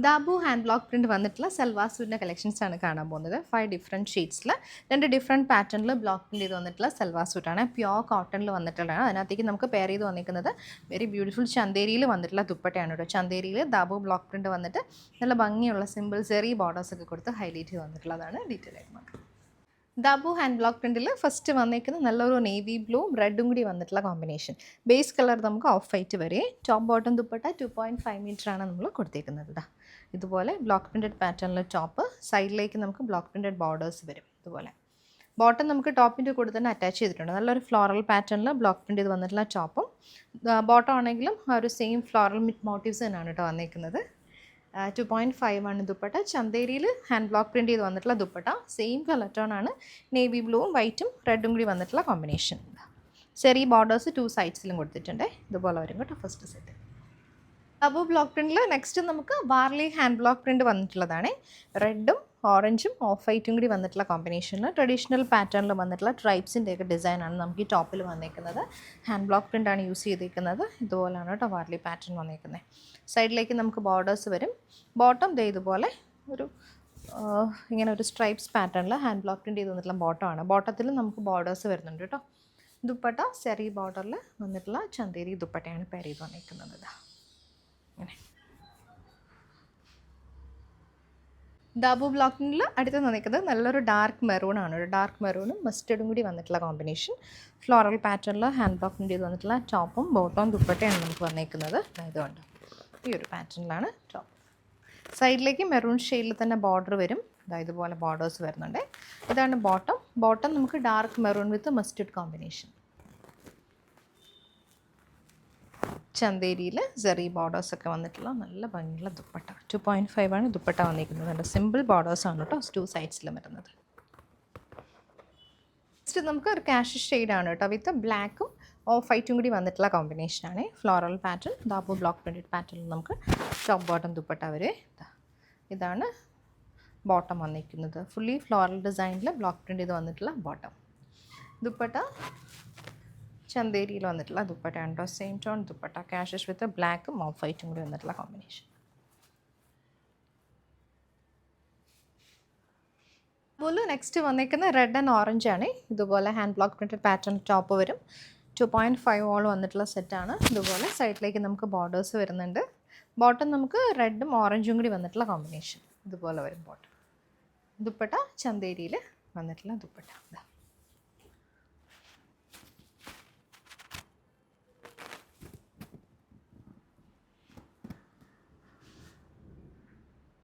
Dabu hand block print വന്നിട്ടുള്ള സൽവാർ സൂട്ടിൻ്റെ കളക്ഷൻസാണ് കാണാൻ പോകുന്നത്. 5 ഡിഫറെൻറ്റ് ഷീറ്റ്സിൽ 2 ഡിഫറെൻറ്റ് പാറ്റേണിൽ ബ്ലോക്ക് പ്രിൻറ്റ് ചെയ്ത് വന്നിട്ടുള്ള സൽവാർ സൂട്ടാണ്. പ്യോർ കോട്ടണിൽ വന്നിട്ടുള്ളതാണ്. അതിനകത്തേക്ക് നമുക്ക് പെയർ ചെയ്ത് വന്നിരിക്കുന്നത് വെരി ബ്യൂട്ടിഫുൾ ചന്തേരിയിൽ വന്നിട്ടുള്ള ദുപ്പട്ടയാണ് കേട്ടോ. ചന്തേരിയിൽ ദാബു ബ്ലോക്ക് പ്രിൻറ്റ് വന്നിട്ട് നല്ല ഭംഗിയുള്ള സിമ്പിൾ ചെറിയ ബോർഡേഴ്സ് ഒക്കെ കൊടുത്ത് ഹൈലൈറ്റ് ചെയ്ത് വന്നിട്ടുള്ളതാണ്. ഡീറ്റെയിൽ ആയിട്ട് നോക്കാം. ദാബു ഹാൻഡ് ബ്ലോക്ക് പ്രിൻറ്റിൽ ഫസ്റ്റ് വന്നിരിക്കുന്നത് നല്ലൊരു നേവി ബ്ലൂവും റെഡും കൂടി വന്നിട്ടുള്ള കോമ്പിനേഷൻ. ബേസ് കളർ നമുക്ക് ഓഫ് വൈറ്റ് വരെ. ടോപ്പ് ബോട്ടം ദുപ്പട്ട 2.5 മീറ്ററാണ് നമ്മൾ കൊടുത്തേക്കുന്നത്. ഇതുപോലെ ബ്ലോക്ക് പ്രിൻറ്റഡ് പാറ്റേണിൽ ടോപ്പ്, സൈഡിലേക്ക് നമുക്ക് ബ്ലോക്ക് പ്രിൻറ്റഡ് ബോർഡേഴ്സ് വരും. ഇതുപോലെ ബോട്ടം നമുക്ക് ടോപ്പിൻ്റെ കൂടെ തന്നെ അറ്റാച്ച് ചെയ്തിട്ടുണ്ട്. നല്ലൊരു ഫ്ലോറൽ പാറ്റേണിൽ ബ്ലോക്ക് പ്രിൻറ്റ് ചെയ്ത് വന്നിട്ടുള്ള ടോപ്പും ബോട്ടം ആണെങ്കിലും ആ ഒരു സെയിം ഫ്ലോറൽ മോട്ടീവ്സ് തന്നെയാണ് കേട്ടോ വന്നിരിക്കുന്നത്. 2.5 ആണ് ദുപ്പട്ട. ചന്തേരിയിൽ ഹാൻഡ് ബ്ലോക്ക് പ്രിൻറ്റ് ചെയ്ത് വന്നിട്ടുള്ള ദുപ്പട്ട സെയിം കളർ ടോൺ ആണ്. നേവി ബ്ലൂവും വൈറ്റും റെഡും കൂടി വന്നിട്ടുള്ള കോമ്പിനേഷൻ. ചെറിയ ബോർഡേഴ്സ് 2 സൈഡ്സിലും കൊടുത്തിട്ടുണ്ട്. ഇതുപോലെ വരും കേട്ടോ ഫസ്റ്റ് സെറ്റ്. ദാബു ബ്ലോക്ക് പ്രിൻറ്റിൽ നെക്സ്റ്റ് നമുക്ക് വാർലി ഹാൻഡ് ബ്ലോക്ക് പ്രിൻറ്റ് വന്നിട്ടുള്ളതാണ്. റെഡും ഓറഞ്ചും ഓഫ് വൈറ്റും കൂടി വന്നിട്ടുള്ള കോമ്പിനേഷനിൽ ട്രഡീഷണൽ പാറ്റേണിൽ വന്നിട്ടുള്ള ട്രൈബ്സിൻ്റെയൊക്കെ ഡിസൈനാണ് നമുക്ക് ഈ ടോപ്പിൽ വന്നിരിക്കുന്നത്. ഹാൻഡ് ബ്ലോക്ക് പ്രിൻ്റാണ് യൂസ് ചെയ്തിരിക്കുന്നത്. ഇതുപോലെയാണ് കേട്ടോ വാർലി പാറ്റേൺ വന്നിരിക്കുന്നത്. സൈഡിലേക്ക് നമുക്ക് ബോർഡേഴ്സ് വരും. ബോട്ടം ദേ ഇതുപോലെ ഒരു ഇങ്ങനെ ഒരു സ്ട്രൈപ്സ് പാറ്റേണിൽ ഹാൻഡ് ബ്ലോക്ക് പ്രിൻറ്റ് ചെയ്ത് വന്നിട്ടുള്ള ബോട്ടമാണ്. ബോട്ടത്തിൽ നമുക്ക് ബോർഡേഴ്സ് വരുന്നുണ്ട് കേട്ടോ. ദുപ്പട്ട ചെറിയ ബോർഡറിൽ വന്നിട്ടുള്ള ചന്തേരി ദുപ്പട്ടയാണ് പെയർ ചെയ്ത് വന്നിരിക്കുന്നത്. അങ്ങനെ ദാബു ബ്ലോക്കിങ്ങിൽ അടുത്ത് നിൽക്കുന്നത് നല്ലൊരു ഡാർക്ക് മെറൂൺ ആണ്. ഒരു ഡാർക്ക് മെറൂണും മസ്റ്റർഡും കൂടി വന്നിട്ടുള്ള കോമ്പിനേഷൻ. ഫ്ലോറൽ പാറ്റേണിൽ ഹാൻഡ് ബ്ലോക്കിൻ്റെ ചെയ്ത് വന്നിട്ടുള്ള ടോപ്പും ബോട്ടവും ദുപ്പട്ടയാണ് നമുക്ക് വന്നിരിക്കുന്നത്. ഇതുകൊണ്ട് ഈ ഒരു പാറ്റേണിലാണ് ടോപ്പ്. സൈഡിലേക്ക് മെറൂൺ ഷെയ്ഡിൽ തന്നെ ബോർഡർ വരും. ഇതുപോലെ ബോർഡേഴ്സ് വരുന്നുണ്ട്. ഇതാണ് ബോട്ടം. ബോട്ടം നമുക്ക് dark maroon with mustard combination. ചന്തേരിയിൽ സെറി ബോർഡേഴ്സ് ഒക്കെ വന്നിട്ടുള്ള നല്ല ഭംഗിയുള്ള ദുപ്പട്ട. 2.5 ആണ് ദുപ്പട്ട വന്നിരിക്കുന്നത്. നല്ല സിമ്പിൾ ബോർഡേഴ്സാണ് കേട്ടോ 2 സൈഡ്സിലും വരുന്നത്. നെക്സ്റ്റ് നമുക്ക് ഒരു ക്യാഷ് ഷെയ്ഡാണ് കേട്ടോ വിത്ത് ബ്ലാക്കും ഓഫ് വൈറ്റും കൂടി വന്നിട്ടുള്ള കോമ്പിനേഷനാണ്. Floral pattern Dabu block printed പാറ്റേണിൽ നമുക്ക് ടോപ്പ് ബോട്ടം ദുപ്പട്ട വരെ. ഇതാണ് ബോട്ടം വന്നിരിക്കുന്നത്. ഫുള്ളി ഫ്ലോറൽ ഡിസൈനിൽ ബ്ലോക്ക് പ്രിൻറ്റ് ചെയ്ത് വന്നിട്ടുള്ള ബോട്ടം. ദുപ്പട്ട ചന്തേരിയിൽ വന്നിട്ടുള്ള ദുപ്പട്ടയാണ് കേട്ടോ. Same tone dupatta. ക്യാഷസ് വിത്ത് ബ്ലാക്കും ഓഫ് വൈറ്റും കൂടി വന്നിട്ടുള്ള കോമ്പിനേഷൻ. അതുപോലെ നെക്സ്റ്റ് വന്നിരിക്കുന്ന റെഡ് ആൻഡ് ഓറഞ്ച് ആണ്. ഇതുപോലെ hand block printed pattern top വരും. 2.5 ഓൾ വന്നിട്ടുള്ള സെറ്റാണ്. ഇതുപോലെ സൈഡിലേക്ക് നമുക്ക് ബോർഡേഴ്സ് വരുന്നുണ്ട്. ബോട്ടം നമുക്ക് റെഡും ഓറഞ്ചും കൂടി വന്നിട്ടുള്ള കോമ്പിനേഷൻ. ഇതുപോലെ വരും ബോട്ടം. ദുപ്പട്ട ചന്തേരിയിൽ വന്നിട്ടുള്ള ദുപ്പട്ട.